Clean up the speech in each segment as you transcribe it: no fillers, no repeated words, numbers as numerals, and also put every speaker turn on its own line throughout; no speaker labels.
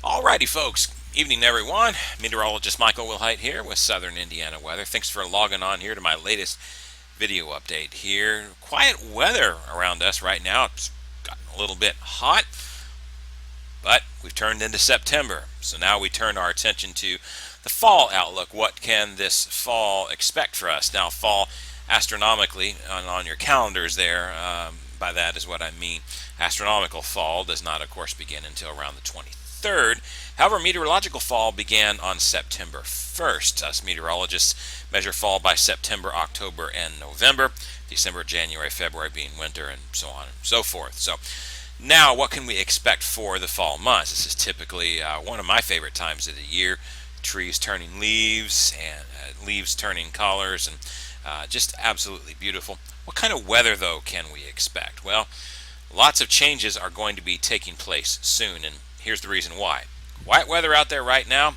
Alrighty, folks. Evening, everyone. Meteorologist Michael Wilhite here with Southern Indiana Weather. Thanks for logging on here to my latest video update here. Quiet weather around us right now. It's gotten a little bit hot, but we've turned into September. So now we turn our attention to the fall outlook. What can this fall expect for us? Now, fall astronomically on your calendars there, by that is what I mean. Astronomical fall does not, of course, begin until around the 23rd. However, meteorological fall began on September 1st. Us meteorologists measure fall by September, October, and November. December, January, February being winter, and so on and so forth. So now, what can we expect for the fall months? This is typically one of my favorite times of the year. Trees turning leaves and leaves turning colors, and just absolutely beautiful. What kind of weather, though, can we expect? Well, lots of changes are going to be taking place soon, and here's the reason why. Quiet weather out there right now.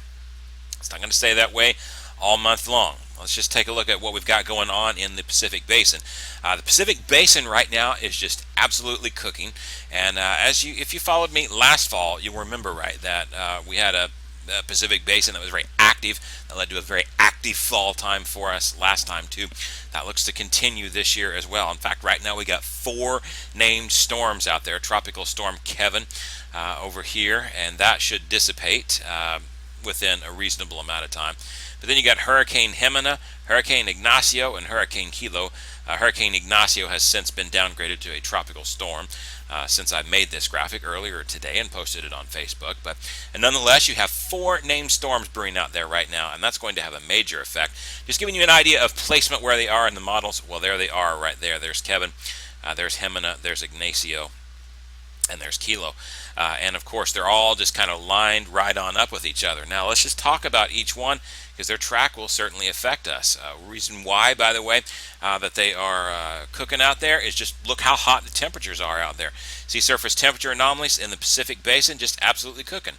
It's not going to stay that way all month long. Let's just take a look at what we've got going on in the Pacific Basin. The Pacific Basin right now is just absolutely cooking, and if you followed me last fall, you'll remember that we had a Pacific Basin that was very active. That led to a very active fall time for us last time too. That looks to continue this year as well. In fact, right now we got 4 named storms out there. Tropical Storm Kevin over here, and that should dissipate within a reasonable amount of time. But then you got Hurricane Jimena, Hurricane Ignacio, and Hurricane Kilo. Hurricane Ignacio has since been downgraded to a tropical storm since I made this graphic earlier today and posted it on Facebook. But nonetheless, you have 4 named storms brewing out there right now, and that's going to have a major effect. Just giving you an idea of placement where they are in the models. Well, there they are right there. There's Kevin, there's Jimena, there's Ignacio, and there's Kilo. And of course, they're all just kind of lined right on up with each other. Now, let's just talk about each one because their track will certainly affect us. Reason why, by the way, that they are cooking out there is just look how hot the temperatures are out there. Sea surface temperature anomalies in the Pacific Basin just absolutely cooking.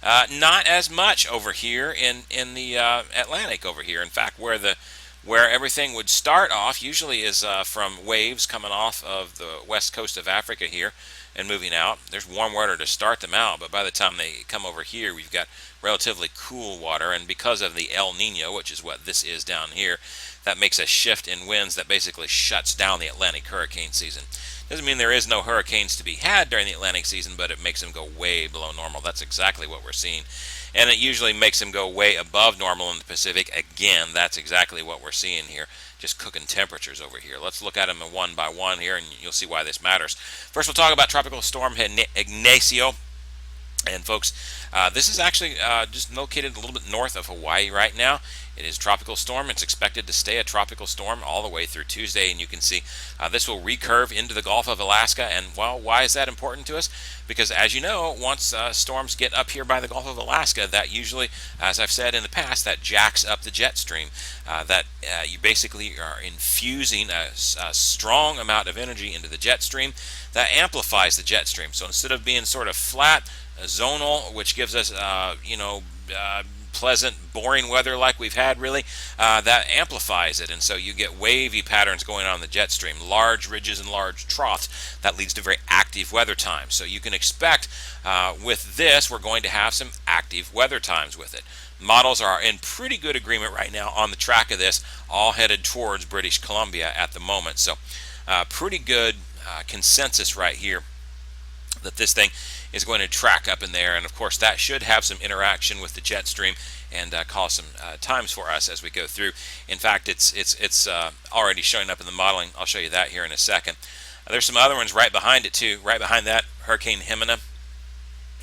Not as much over here in the Atlantic over here. In fact, where everything would start off usually is from waves coming off of the west coast of Africa here and moving out. There's warm water to start them out, but by the time they come over here, we've got relatively cool water, and because of the El Nino, which is what this is down here, that makes a shift in winds that basically shuts down the Atlantic hurricane season. Doesn't mean there is no hurricanes to be had during the Atlantic season, but it makes them go way below normal. That's exactly what we're seeing. And it usually makes them go way above normal in the Pacific. Again, that's exactly what we're seeing here. Just cooking temperatures over here. Let's look at them one by one here, and you'll see why this matters. First, we'll talk about Tropical Storm Ignacio. And folks, this is actually just located a little bit north of Hawaii right now. It is a tropical storm. It's expected to stay a tropical storm all the way through Tuesday, and you can see this will recurve into the Gulf of Alaska. And well, why is that important to us? Because as you know, once storms get up here by the Gulf of Alaska, that usually, as I've said in the past, that jacks up the jet stream. You basically are infusing a strong amount of energy into the jet stream that amplifies the jet stream. So instead of being sort of flat, zonal, which gives us, pleasant, boring weather like we've had, really, that amplifies it, and so you get wavy patterns going on in the jet stream, large ridges and large troughs. That leads to very active weather times. So you can expect with this, we're going to have some active weather times with it. Models are in pretty good agreement right now on the track of this, all headed towards British Columbia at the moment. So pretty good consensus right here that this thing is going to track up in there, and of course that should have some interaction with the jet stream and cause some times for us as we go through. In fact, it's already showing up in the modeling. I'll show you that here in a second. There's some other ones right behind it too. Right behind that, Hurricane Jimena,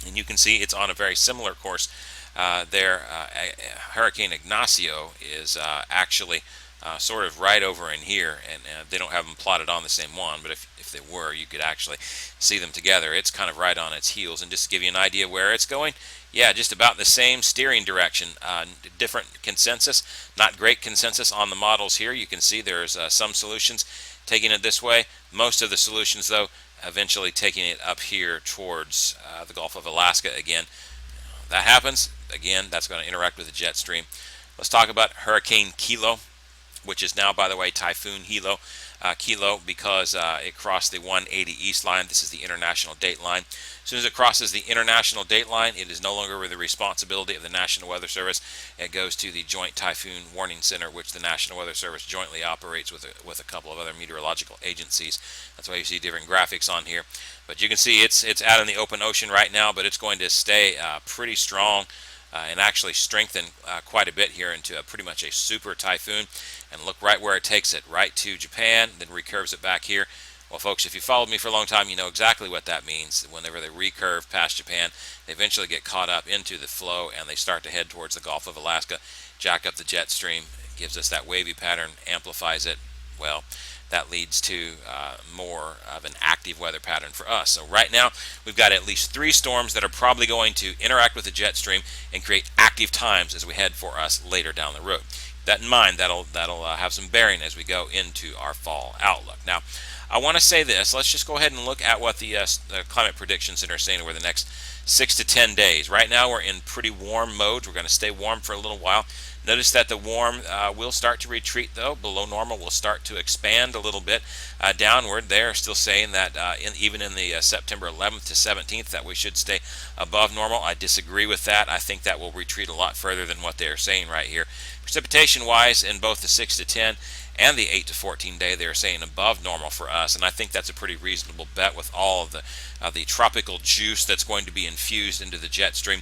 and you can see it's on a very similar course. Hurricane Ignacio is actually sort of right over in here, and they don't have them plotted on the same one, but if they were, you could actually see them together. It's kind of right on its heels, and just to give you an idea where it's going, yeah, just about the same steering direction. Different consensus, not great consensus on the models here. You can see there's some solutions taking it this way. Most of the solutions, though, eventually taking it up here towards the Gulf of Alaska again. That happens, again, that's going to interact with the jet stream. Let's talk about Hurricane Kilo. which is now, by the way, Typhoon Kilo, because it crossed the 180 east line. This is the international date line. As soon as it crosses the international date line, it is no longer the responsibility of the National Weather Service. It goes to the Joint Typhoon Warning Center, which the National Weather Service jointly operates with a couple of other meteorological agencies. That's why you see different graphics on here. But you can see it's out in the open ocean right now, but it's going to stay pretty strong and actually strengthen quite a bit here into pretty much a super typhoon. And look right where it takes it, right to Japan, then recurves it back here. Well, folks, if you followed me for a long time, you know exactly what that means. Whenever they recurve past Japan, they eventually get caught up into the flow, and they start to head towards the Gulf of Alaska, jack up the jet stream, gives us that wavy pattern, amplifies it. Well, that leads to more of an active weather pattern for us. So right now, we've got at least 3 storms that are probably going to interact with the jet stream and create active times as we head for us later down the road. Keep that in mind. That'll have some bearing as we go into our fall outlook. Now, I want to say this. Let's just go ahead and look at what the Climate Prediction Center is saying over the next 6 to 10 days. Right now, we're in pretty warm modes. We're going to stay warm for a little while. Notice that the warm will start to retreat, though. Below normal will start to expand a little bit downward. They're still saying that even in the September 11th to 17th that we should stay above normal. I disagree with that. I think that will retreat a lot further than what they're saying right here. Precipitation-wise, in both the 6 to 10 and the 8 to 14 day, they're saying above normal for us, and I think that's a pretty reasonable bet with all of the tropical juice that's going to be infused into the jet stream.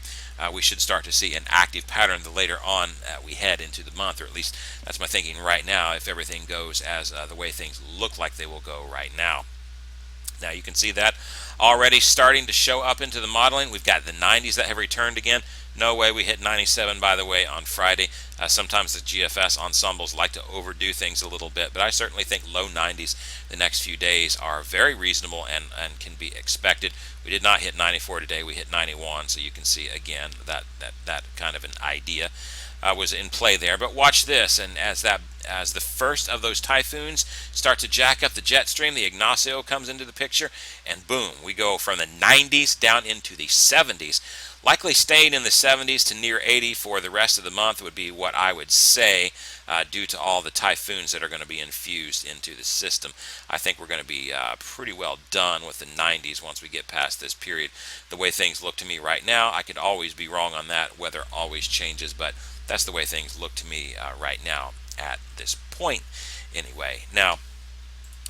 We should start to see an active pattern the later on we head into the month, or at least that's my thinking right now, if everything goes as the way things look like they will go right now. Now you can see that already starting to show up into the modeling. We've got the 90s that have returned again. No way we hit 97, by the way, on Friday. Sometimes the GFS ensembles like to overdo things a little bit, but I certainly think low 90s the next few days are very reasonable and can be expected. We did not hit 94 today. We hit 91, so you can see, again, that kind of an idea was in play there. But watch this, and as the first of those typhoons start to jack up the jet stream, the Ignacio comes into the picture, and boom, we go from the 90s down into the 70s. Likely staying in the 70s to near 80 for the rest of the month would be what I would say, due to all the typhoons that are going to be infused into the system. I think we're going to be pretty well done with the 90s once we get past this period. The way things look to me right now, I could always be wrong on that. Weather always changes, but that's the way things look to me right now at this point anyway. Now,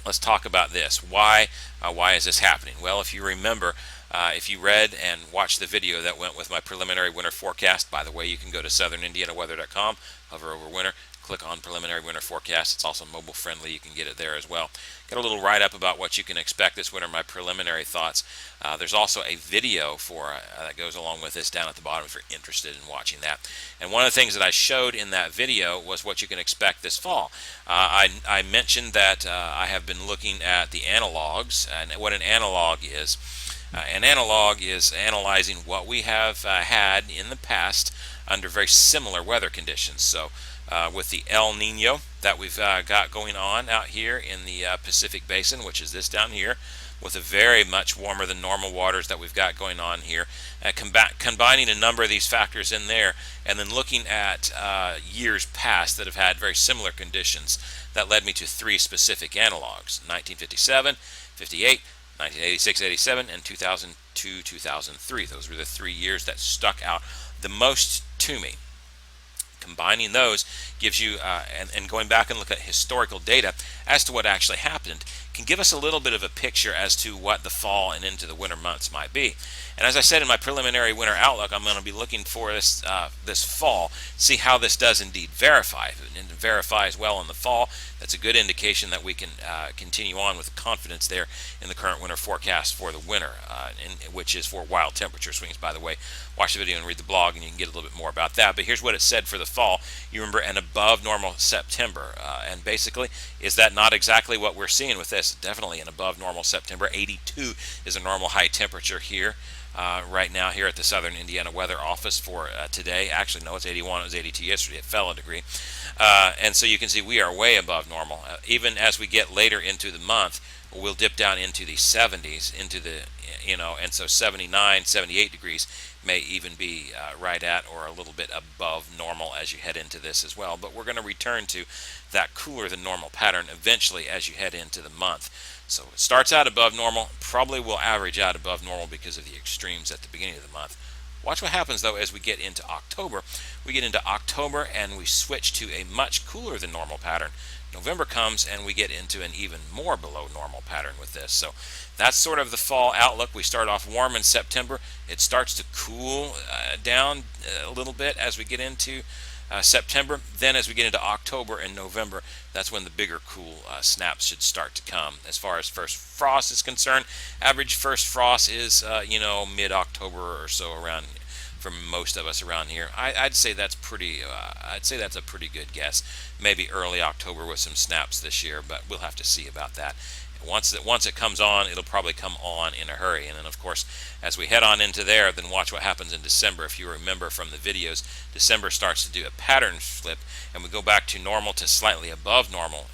let's talk about this. Why is this happening? Well, if you remember, if you read and watched the video that went with my preliminary winter forecast, by the way, you can go to southernindianaweather.com, hover over winter, click on preliminary winter forecast. It's also mobile friendly. You can get it there as well. Got a little write-up about what you can expect this winter, my preliminary thoughts. There's also a video that goes along with this down at the bottom if you're interested in watching that. And one of the things that I showed in that video was what you can expect this fall. I mentioned that I have been looking at the analogs, and what an analog is. An analog is analyzing what we have had in the past under very similar weather conditions. So with the El Nino that we've got going on out here in the Pacific Basin, which is this down here, with the very much warmer than normal waters that we've got going on here, combining a number of these factors in there, and then looking at years past that have had very similar conditions, that led me to 3 specific analogs: 1957, 58, 1986-87, and 2002-2003. Those were the 3 years that stuck out the most to me. Combining those gives you, and going back and look at historical data as to what actually happened, can give us a little bit of a picture as to what the fall and into the winter months might be. And as I said in my preliminary winter outlook, I'm going to be looking for this fall, see how this does indeed verify. If it verifies well in the fall, that's a good indication that we can continue on with confidence there in the current winter forecast for the winter, which is for wild temperature swings, by the way. Watch the video and read the blog and you can get a little bit more about that. But here's what it said for the fall. You remember an above normal September, and basically, is that not exactly what we're seeing with this? Definitely an above normal September. 82 is a normal high temperature here. Right now here at the Southern Indiana Weather Office for today. Actually, no, it's 81. It was 82 yesterday. It fell a degree. And so you can see we are way above normal. Even as we get later into the month, we'll dip down into the 70s, into the, and so 79, 78 degrees may even be right at or a little bit above normal as you head into this as well. But we're going to return to that cooler than normal pattern eventually as you head into the month. So it starts out above normal, probably will average out above normal because of the extremes at the beginning of the month. Watch what happens though as we get into October. We get into October and we switch to a much cooler than normal pattern. November comes and we get into an even more below normal pattern with this. So that's sort of the fall outlook. We start off warm in September. It starts to cool down a little bit as we get into September. Then as we get into October and November, that's when the bigger cool snaps should start to come. As far as first frost is concerned, average first frost is mid-October or so around for most of us around here. I'd say that's pretty. I'd say that's a pretty good guess. Maybe early October with some snaps this year, but we'll have to see about that. Once it comes on, it'll probably come on in a hurry. And then, of course, as we head on into there, then watch what happens in December. If you remember from the videos, December starts to do a pattern flip, and we go back to normal to slightly above normal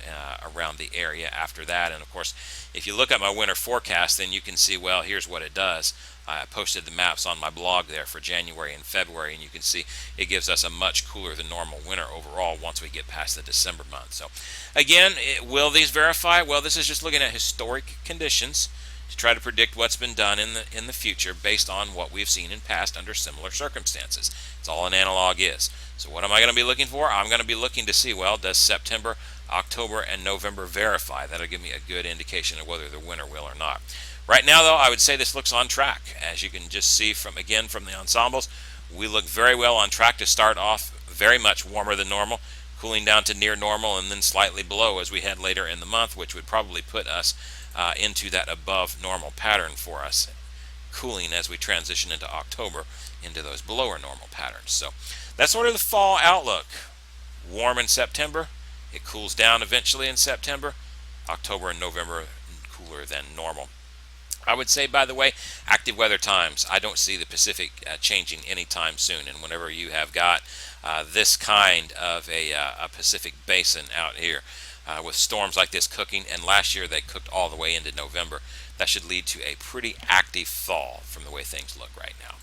around the area after that. And, of course, if you look at my winter forecast, then you can see, well, here's what it does. I posted the maps on my blog there for January and February, and you can see it gives us a much cooler than normal winter overall once we get past the December month. So again, will these verify? Well, this is just looking at historic conditions to try to predict what's been done in the future based on what we've seen in past under similar circumstances. It's all an analog is. So what am I going to be looking for? I'm going to be looking to see, well, does September, October, and November verify? That'll give me a good indication of whether the winter will or not. Right now, though, I would say this looks on track. As you can just see from the ensembles, we look very well on track to start off very much warmer than normal, cooling down to near normal and then slightly below as we head later in the month, which would probably put us into that above normal pattern for us, cooling as we transition into October into those below normal patterns. So that's sort of the fall outlook. Warm in September, it cools down eventually in September, October and November cooler than normal. I would say, by the way, active weather times. I don't see the Pacific changing anytime soon. And whenever you have got this kind of a Pacific basin out here with storms like this cooking, and last year they cooked all the way into November, that should lead to a pretty active fall from the way things look right now.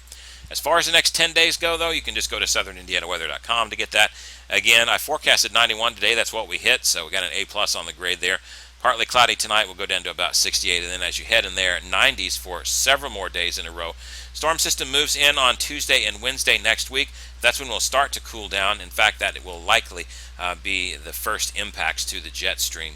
As far as the next 10 days go, though, you can just go to southernindianaweather.com to get that. Again, I forecasted 91 today. That's what we hit, so we got an A+ on the grade there. Partly cloudy tonight, we'll go down to about 68, and then as you head in there, 90s for several more days in a row. Storm system moves in on Tuesday and Wednesday next week. That's when we'll start to cool down. In fact, that it will likely be the first impacts to the jet stream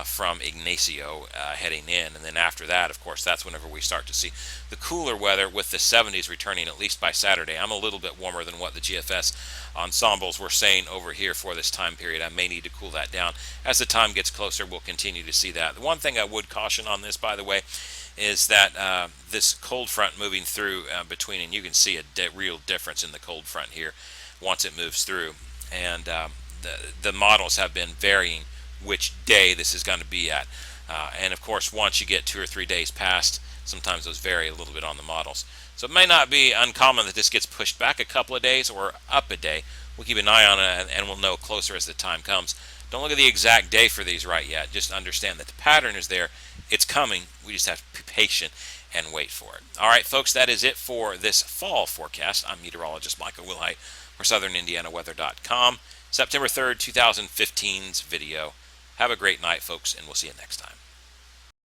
from Ignacio heading in. And then after that, of course, that's whenever we start to see the cooler weather with the 70s returning at least by Saturday. I'm a little bit warmer than what the GFS ensembles were saying over here for this time period. I may need to cool that down. As the time gets closer, we'll continue to see that. The one thing I would caution on this, by the way, is that this cold front moving through between, and you can see a real difference in the cold front here once it moves through. And the models have been varying which day this is going to be at. And of course, once you get 2 or 3 days past, sometimes those vary a little bit on the models. So it may not be uncommon that this gets pushed back a couple of days or up a day. We'll keep an eye on it and we'll know closer as the time comes. Don't look at the exact day for these right yet. Just understand that the pattern is there. It's coming. We just have to be patient and wait for it. All right, folks, that is it for this fall forecast. I'm meteorologist Michael Wilhite for SouthernIndianaWeather.com. September 3rd, 2015's video. Have a great night, folks, and we'll see you next time.